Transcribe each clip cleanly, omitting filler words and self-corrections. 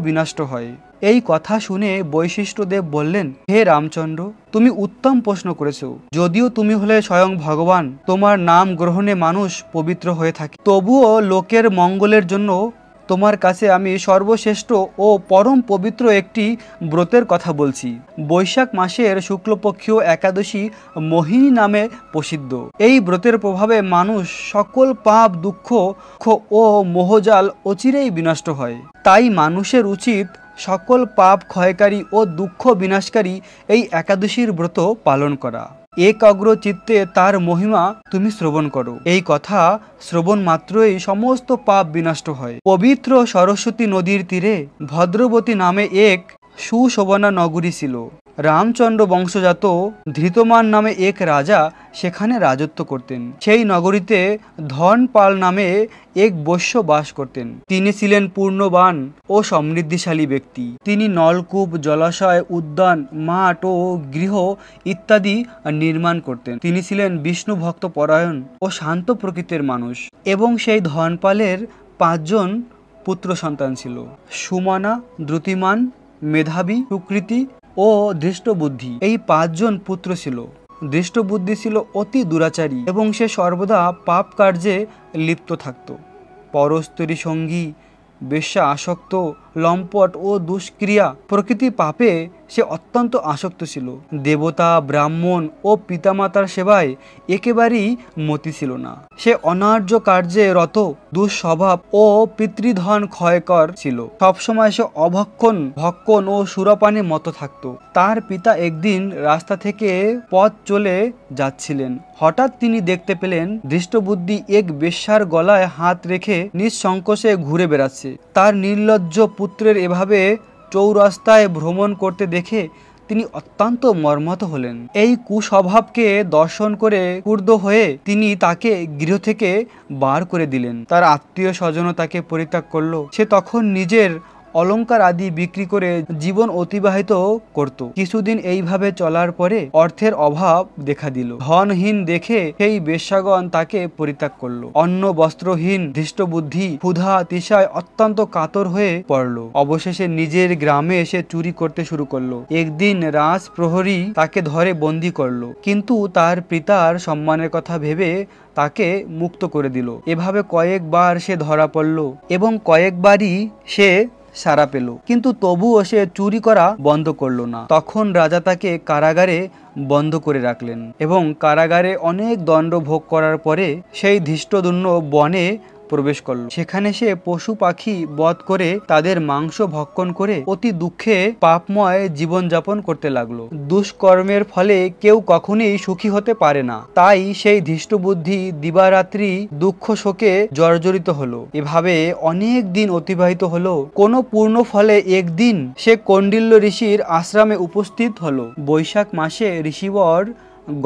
বিনষ্ট হয়। এই কথা শুনে বৈশিষ্ট্যদেব বললেন, হে রামচন্দ্র, তুমি উত্তম প্রশ্ন করেছ। যদিও তুমি হলে স্বয়ং ভগবান, তোমার নাম গ্রহণে মানুষ পবিত্র হয়ে থাকে, তবুও লোকের মঙ্গলের জন্য তোমার কাছে আমি সর্বশ্রেষ্ঠ ও পরম পবিত্র একটি ব্রতের কথা বলছি। বৈশাখ মাসের শুক্লপক্ষীয় একাদশী মোহিনী নামে প্রসিদ্ধ। এই ব্রতের প্রভাবে মানুষ সকল পাপ, দুঃখ ও মোহজাল অচিরেই বিনষ্ট হয়। তাই মানুষের উচিত সকল পাপ ক্ষয়কারী ও দুঃখ বিনাশকারী এই একাদশীর ব্রত পালন করা। একাগ্র চিত্তে তার মহিমা তুমি শ্রবণ করো। এই কথা শ্রবণ মাত্রই সমস্ত পাপ বিনষ্ট হয়। পবিত্র সরস্বতী নদীর তীরে ভদ্রবতী নামে এক সুশোভনা নগরী ছিল। রামচন্দ্র বংশজাত ধৃতমান নামে এক রাজা সেখানে রাজত্ব করতেন। সেই নগরীতে ধনপাল নামে এক বৈশ্য বাস করতেন। তিনি ছিলেন পূর্ণবান ও সমৃদ্ধিশালী ব্যক্তি। তিনি নলকূপ, জলাশয়, উদ্যান, মাঠ ও গৃহ ইত্যাদি নির্মাণ করতেন। তিনি ছিলেন বিষ্ণু ভক্ত পরায়ণ ও শান্ত প্রকৃতির মানুষ। এবং সেই ধনপালের 5 জন পুত্র সন্তান ছিল: সুমনা, দ্রুতিমান, মেধাবী, সুকৃতি ও ধৃষ্টবুদ্ধি। এই 5 জন পুত্র ছিল। ধৃষ্টবুদ্ধি ছিল অতি দুরাচারী এবং সে সর্বদা পাপ কার্যে লিপ্ত থাকত। পরস্ত্রী সঙ্গী, বেশ্যা আসক্ত, লম্পট ও দুষ্ক্রিয়া প্রকৃতি পাপে সে অত্যন্ত আসক্ত ছিল। দেবতা, ব্রাহ্মণ ও পিতামাতার সেবায় একেবারেই মতি ছিল না। সে অনার্য কার্যে রত, দুঃস্বভাব ও পিতৃধন ক্ষয়কর ছিল। সবসময় সে ভক্ষণ ও সুরাপানে মত থাকত। তার পিতা একদিন রাস্তা থেকে পথ চলে যাচ্ছিলেন। হঠাৎ তিনি দেখতে পেলেন ধৃষ্টবুদ্ধি এক বেশ্যার গলায় হাত রেখে নিঃসংকোচে ঘুরে বেড়াচ্ছে। তার নির্লজ্জ পুত্রের এভাবে চৌরাস্তায় ভ্রমণ করতে দেখে তিনি অত্যন্ত মর্মাহত হলেন। এই কুস্বভাবকে দর্শন করে ক্রুদ্ধ হয়ে তিনি তাকে গৃহ থেকে বার করে দিলেন। তার আত্মীয় স্বজনও তাকে পরিত্যাগ করল। সে তখন নিজের অলংকার আদি বিক্রি করে জীবন অতিবাহিত করত। কিছুদিন এইভাবে চলার পরে অর্থের অভাব দেখা দিল। ধনহীন দেখে সেই বেশ্যাগণ তাকে পরিত্যাগ করল। অন্ন বস্ত্রহীন ধৃষ্টবুদ্ধি ক্ষুধা তৃষায় অত্যন্ত কাতর হয়ে পড়ল। অবশেষে নিজের গ্রামে এসে চুরি করতে শুরু করলো। একদিন রাজ প্রহরী তাকে ধরে বন্দী করলো, কিন্তু তার পিতার সম্মানের কথা ভেবে তাকে মুক্ত করে দিল। এভাবে কয়েকবার সে ধরা পড়ল এবং কয়েকবারই সে সারা পেল, কিন্তু তবুও সে চুরি করা বন্ধ করলো না। তখন রাজা তাকে কারাগারে বন্ধ করে রাখলেন এবং কারাগারে অনেক দণ্ড ভোগ করার পরে সেই ধৃষ্টদ্যুম্ন বনে প্রবেশ করল। সেখানে সে পশু পাখি বধ করে তাদের মাংস ভক্ষণ করে অতি দুঃখে পাপময় জীবনযাপন করতে লাগলো। দুষ্কর্মের ফলে কেউ কখনোই সুখী হতে পারে না। তাই সেই ধৃষ্টবুদ্ধি দিবারাত্রি দুঃখ শোকে জর্জরিত হলো। এভাবে অনেক দিন অতিবাহিত হলো। কোনো পূর্ণ ফলে একদিন সে কৌণ্ডিল্য ঋষির আশ্রমে উপস্থিত হলো। বৈশাখ মাসে ঋষিবর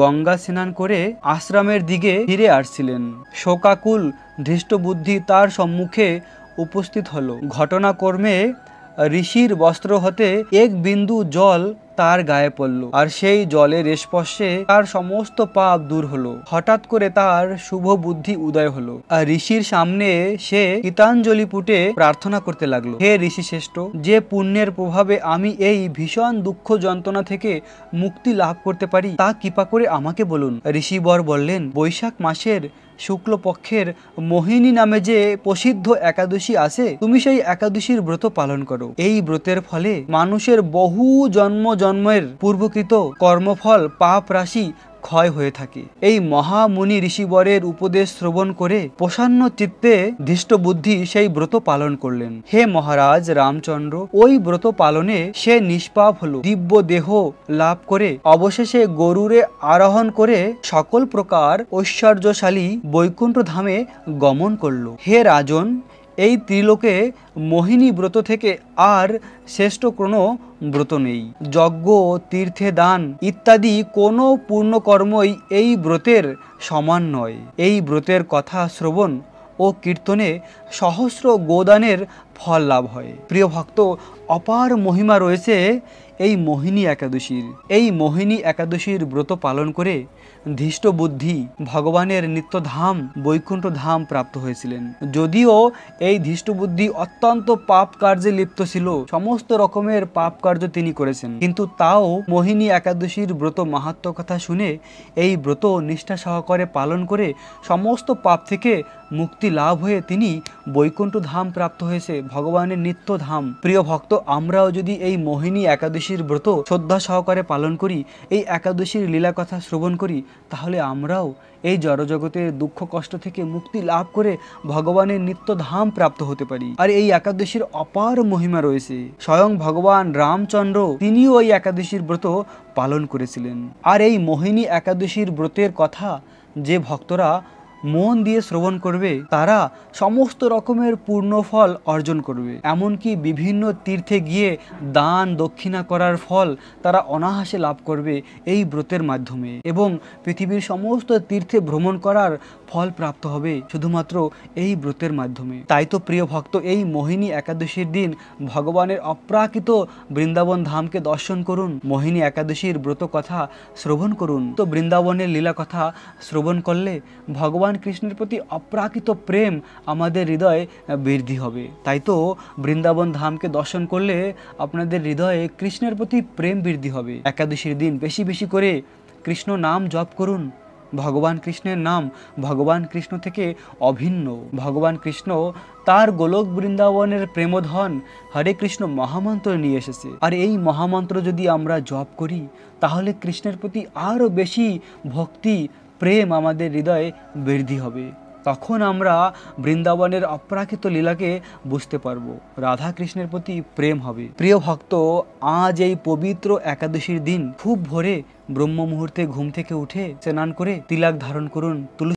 গঙ্গা স্নান করে আশ্রমের দিকে ফিরে আসছিলেন। শোকাকুল ধৃষ্টবুদ্ধি তার সম্মুখে উপস্থিত হলো। ঘটনাক্রমে ঋষির বস্ত্র হতে এক বিন্দু জল তার গায়ে পড়ল, আর সেই জলের স্পর্শে তার সমস্ত পাপ দূর হলো। হঠাৎ করে তার শুভ বুদ্ধি উদয় হলো, আর ঋষির সামনে সে গীতাঞ্জলি পুটে প্রার্থনা করতে লাগলো, হে ঋষি শ্রেষ্ঠ, যে পুণ্যের প্রভাবে আমি এই ভীষণ দুঃখ যন্ত্রণা থেকে মুক্তি লাভ করতে পারি তা কৃপা করে আমাকে বলুন। ঋষিবর বললেন, বৈশাখ মাসের শুক্লপক্ষের মোহিনী নামে যে প্রসিদ্ধ একাদশী আছে, তুমি সেই একাদশীর ব্রত পালন করো। এই ব্রতের ফলে মানুষের বহু জন্মের পূর্বকৃত কর্মফল পাপ রাশি ক্ষয় হয়ে থাকে। এই মহামুনি ঋষিবরের উপদেশ শ্রবণ করে প্রসন্ন চিত্তে ধৃষ্টবুদ্ধি সেই ব্রত পালন করলেন। হে মহারাজ রামচন্দ্র, ওই ব্রত পালনে সে নিষ্পাপ হলো, দিব্য দেহ লাভ করে অবশেষে গরুরে আরোহণ করে সকল প্রকার ঐশ্বর্যশালী বৈকুণ্ঠ ধামে গমন করল। হে রাজন, এই ত্রিলোকে মোহিনী ব্রত থেকে আর শ্রেষ্ঠ কোনো ব্রত নেই। যজ্ঞ, তীর্থে দান ইত্যাদি কোনো পূর্ণকর্মই এই ব্রতের সমান নয়। এই ব্রতের কথা শ্রবণ ও কীর্তনে সহস্র গোদানের ফল লাভ হয়। প্রিয় ভক্ত, অপার মহিমা রয়েছে এই মোহিনী একাদশীর। এই মোহিনী একাদশীর ব্রত পালন করে ধৃষ্ট বুদ্ধি ভগবানের নিত্যধাম বৈকুণ্ঠ ধাম প্রাপ্ত হয়েছিলেন। যদিও এই ধৃষ্ট বুদ্ধি অত্যন্ত পাপ কার্যে লিপ্ত ছিল, সমস্ত রকমের পাপ কার্য তিনি করেছেন, কিন্তু তাও মোহিনী একাদশীর ব্রত মাহাত্ম্য কথা শুনে এই ব্রত নিষ্ঠা সহকারে পালন করে সমস্ত পাপ থেকে মুক্তি লাভ হয়ে তিনি বৈকুণ্ঠ ধাম প্রাপ্ত হয়েছে, ভগবানের নিত্য ধাম। প্রিয় ভক্ত, আমরাও যদি এই মোহিনী একাদশীর ব্রত শ্রদ্ধা সহকারে পালন করি, এই একাদশীর লীলা কথা শ্রবণ করি, তাহলে আমরাও এই জড়জগতের দুঃখ কষ্ট থেকে মুক্তি লাভ করে ভগবানের নিত্য ধাম প্রাপ্ত হতে পারি। আর এই একাদশীর অপার মহিমা রয়েছে। স্বয়ং ভগবান রামচন্দ্র তিনিও এই একাদশীর ব্রত পালন করেছিলেন। আর এই মোহিনী একাদশীর ব্রতের কথা যে ভক্তরা মন দিয়ে শ্রবণ করবে, তারা সমস্ত রকমের পূর্ণ ফল অর্জন করবে। এমনকি বিভিন্ন তীর্থে গিয়ে দান দক্ষিণা করার ফল তারা অনায়াসে লাভ করবে এই ব্রতের মাধ্যমে, এবং পৃথিবীর সমস্ত তীর্থে ভ্রমণ করার ফল প্রাপ্ত হবে শুধুমাত্র এই ব্রতের মাধ্যমে। তাই তো প্রিয় ভক্ত, এই মোহিনী একাদশীর দিন ভগবানের অপ্রাকৃত বৃন্দাবন ধামকে দর্শন করুন, মোহিনী একাদশীর ব্রত কথা শ্রবণ করুন। তো বৃন্দাবনের লীলা কথা শ্রবণ করলে ভগবান কৃষ্ণের প্রতি অপ্রাকৃত প্রেম আমাদের হৃদয়ে বৃদ্ধি হবে। তাই তো বৃন্দাবন ধামকে দর্শন করলে আপনাদের হৃদয়ে কৃষ্ণের প্রতি প্রেম বৃদ্ধি হবে। একাদশীর দিন বেশি বেশি করে কৃষ্ণ নাম জপ করুন। ভগবান কৃষ্ণের নাম ভগবান কৃষ্ণ থেকে অভিন্ন। ভগবান কৃষ্ণ তার গোলক বৃন্দাবনের প্রেমধন হরে কৃষ্ণ মহামন্ত্র নিয়ে এসেছে। আর এই মহামন্ত্র যদি আমরা জপ করি, তাহলে কৃষ্ণের প্রতি আরও বেশি ভক্তি প্রেম আমাদের হৃদয়ে বৃদ্ধি হবে। তখন আমরা বৃন্দাবনের অপ্রাকৃত লীলাকে বুঝতে পারবো, রাধা কৃষ্ণের প্রতি প্রেম হবে। প্রিয় ভক্ত, আজ এই পবিত্র একাদশীর দিন খুব ভোরে ব্রহ্ম মুহূর্তে ঘুম থেকে উঠে স্নান করে তিলক ধারণ করুন, তুলসী